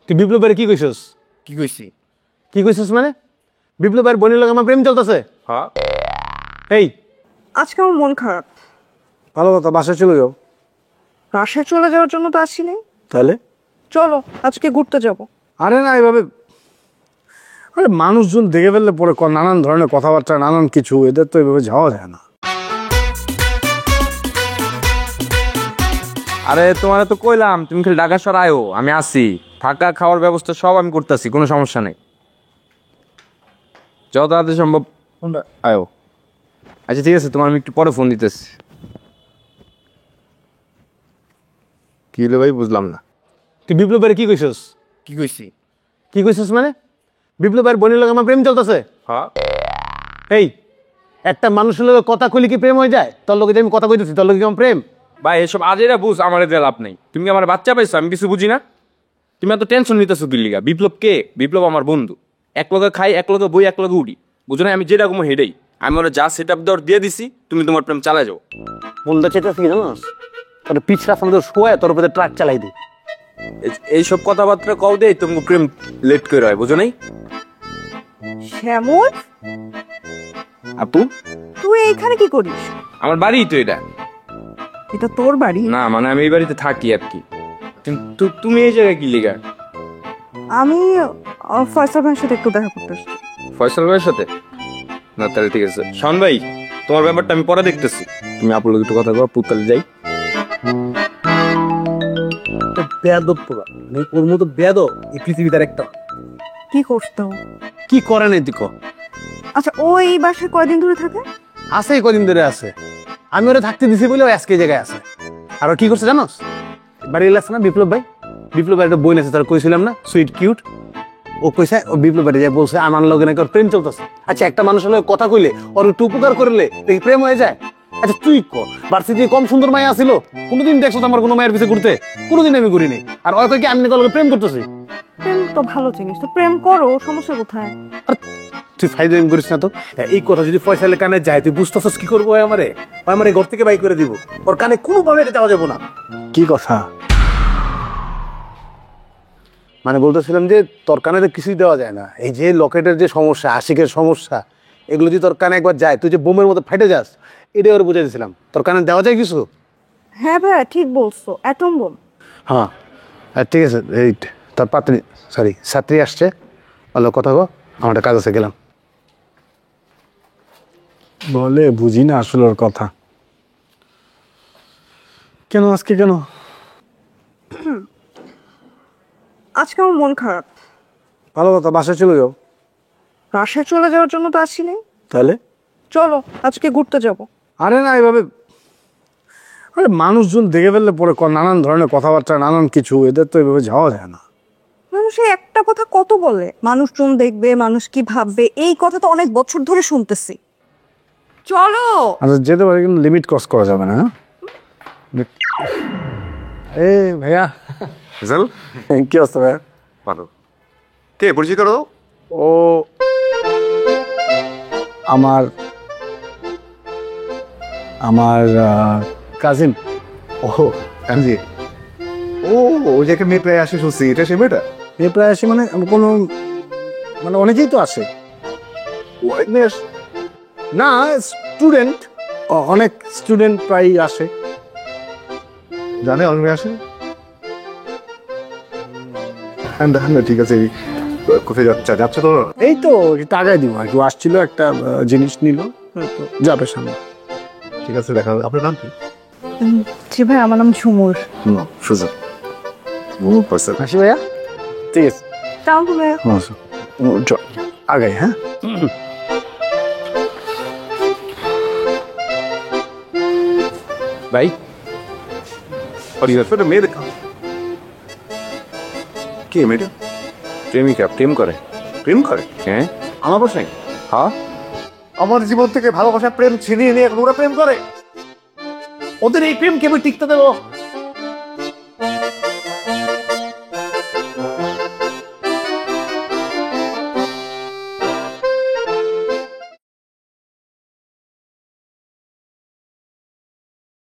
তুই বিপ্লব ভাইয়ের কি কইছস? কি কইছি? কি কইছস মানে? বিপ্লব ভাইয়ের বোনের লগে আমার প্রেম চলতেছে। হ্যাঁ। এই আজকে আমার মন খারাপ। ভালো কথা, বাসায় চলে যাও। বাসায় চলে যাওয়ার জন্য তো আসিনি। তাহলে চলো আজকে ঘুরতে যাব। আরে না, এইভাবে আরে মানুষজন দেখে ফেললে পরে নানান ধরনের কথাবার্তা, নানান কিছু, এদের তো এইভাবে যাওয়া যায় না। আরে তোমার তো কইলাম তুমি খালি ঢাকা শহর আয়ো, আমি আসি, থাকা খাওয়ার ব্যবস্থা সব আমি করতেছি, কোনো সমস্যা নেই। যত তাড়াতাড়ি সম্ভব আয়ো। আচ্ছা ঠিক আছে, তোমার আমি একটু পরে ফোন দিতেছি। কি হলো ভাই, বুঝলাম না। তুই বিপ্লব ভাইয়ের কি কইছস? কি কইছি? কি কইছস মানে? বিপ্লব ভাইয়ের বোনের লগে আমার প্রেম চলতেছে। হ্যাঁ। এই একটা মানুষের লগে কথা কইলে কি প্রেম হয়ে যায়? তোর লগে যে আমি কথা কইতেছি, তোর লগে কি আমার প্রেম? ভাই এসব আজেরা বুঝ, আমার এদের লাভ নেই। তুমি কি আমার বাচ্চা পাইছো? আমি কিছু বুঝি না। তুমি এত টেনশন নিতেছো দিল্লিগা। বিপ্লব কে? বিপ্লব আমার বন্ধু। এক লগে খাই, এক লগে বই, এক লগে উড়ি, বুঝো না? আমি যেটা কোনো হেডেই আমি ওরা যা সেট আপ দেওয়ার দিয়ে দিছি, তুমি তোমার প্রেম চালা যাও। বন্ধু চেতা কি জানোস? তোর পিছরা ফোন তোর শোয়া, তোর উপরে ট্রাক চালাই দি। এইসব কথাবার্তা কও দেই তুমি প্রেম লেট করে হয়, বুঝো নাই? শ্যামল, আপু তুই এইখানে কি করিস? আমার বাড়ি তো এটা। এটা তোর বাড়ি? না মানে আমি এই বাড়িতে থাকি আর কি। কিন্তু তুমি এই জায়গায় কি লিগা? আমি ফয়সাল ভাইয়ের সাথে একটু দেখা করতে আসছি। ফয়সাল ভাইয়ের সাথে? না তাহলে ঠিক আছে। শান ভাই, তোমার ব্যাপারটা আমি পরে দেখতেছি। তুমি আপুর লোক একটু কথা কও, পুতালে যাই। বেয়াদব পুরা, মানে ওর মতো বেয়াদব এই পৃথিবীতে একটা। কি করতো? কি করে নাই তুই ক? আচ্ছা, ওই বাসায় কয়দিন ধরে থাকে? আছে কদিন ধরে আছে। আমি ওরা থাকতে দিছি বলে ও আজকে এই জায়গায় আছে। আর ও কি করছে জানোস? বাড়ি এলাছে না বিপ্লব ভাই? বিপ্লব ভাই একটা বই আছে, তার কইছিলাম না, সুইট কিউট। ও কইছে ও বিপ্লব ভাই যা বলছে আমার লগে নাকি ওর প্রেম চলতেছে। আচ্ছা, একটা মানুষের লগে কথা কইলে ওর একটু উপকার করলে দেখি প্রেম হয়ে যায়? আচ্ছা তুই ক, ভার্সিটি কম সুন্দর মায়া ছিল? কোনোদিন দেখছো আমার কোনো মায়ের পিছে ঘুরতে? কোনোদিন আমি ঘুরি নাই। আর ওই কই কি আমি তোর লগে প্রেম করতেছি? প্রেম তো ভালো জিনিস, তো প্রেম করো, সমস্যা কোথায়? তুই ফাইজলামি করিস না তো। এই কথা যদি ফয়সালের কানে যায়, তুই বুঝতেছস কি করবো? আমারে ঘর থেকে বাই করে দিব। ওর কানে কোনোভাবে এটা দেওয়া যাবো না। কি কথা? মানে বলতেছিলাম যে তোর কানে তো কিছুই দেওয়া যায় না। এই যে লকেটের যে সমস্যা, আশিকের সমস্যা, এগুলো যদি তোর কানে একবার যায়, তুই যে বোমের মতো ফাইটে যাস, এটাই ওর বুঝে দিয়েছিলাম। তোর কানে দেওয়া যায় কিছু? হ্যাঁ ভাইয়া, ঠিক বলছো, অ্যাটম বোম। হ্যাঁ ঠিক আছে। এই তোর পাত্রী, সরি ছাত্রী আসছে, ভালো কথা গো, আমার একটা কাজ আছে, গেলাম। বলে বুঝি না আসলে ওর কথা। কেন আজকে কেন? আজকে আমার মন খারাপ। ভালো কথা, বাসায় চলে যাও। বাসায় চলে যাওয়ার জন্য তো আসিনি। তাহলে চলো আজকে ঘুরতে যাব। আরে না, এইভাবে আরে মানুষজন দেখে ফেললে পরে নানান ধরনের কথাবার্তা, নানান কিছু, এদের তো এইভাবে যাওয়া যায় না। মানুষে একটা কথা কত বলে, মানুষজন দেখবে, মানুষ কি ভাববে, এই কথা তো অনেক বছর ধরে শুনতেছি। চলো। আচ্ছা যেতে পারে, কিন্তু লিমিট ক্রস করা যাবে না। এ ভাইয়া, কি অবস্থা ভাইয়া? ভালো। কে পরিচয় করো? ও আমার আমার কাজিন। ও কাঞ্জি। ও ওই যে একটা মেয়ে প্রায় আসে শুনছি, এটা সে মেয়েটা? এ প্রায় আসে মানে কোনো, মানে অনেকেই তো আসে। না স্টুডেন্ট, অনেক স্টুডেন্ট প্রায় আসে। জানে অনেক মেয়ে আসে? হ্যাঁ দেখেন না, ঠিক আছে। কোথায় যাচ্ছে তো? এই তো টাকাই দিব আর কি, আসছিল একটা জিনিস নিল, তো যাবে সামনে। ঠিক আছে, দেখা হবে। আপনার নাম কি? জি ভাই, আমার নাম ঝুমুর। সুজন। হাসি ভাইয়া, ঠিক আছে তাহলে ভাইয়া আগাই। হ্যাঁ ভাই মেয়ে দেখা। কে মেয়েটা? প্রেমিকা, প্রেম করে। প্রেম করে? হ্যাঁ। আমার প্রশ্ন? হ্যাঁ। আমার জীবন থেকে ভালোবাসা প্রেম ছিনিয়ে নিয়ে এখন ওরা প্রেম করে? ওদের এই প্রেম কেমন টিকতে দেবো?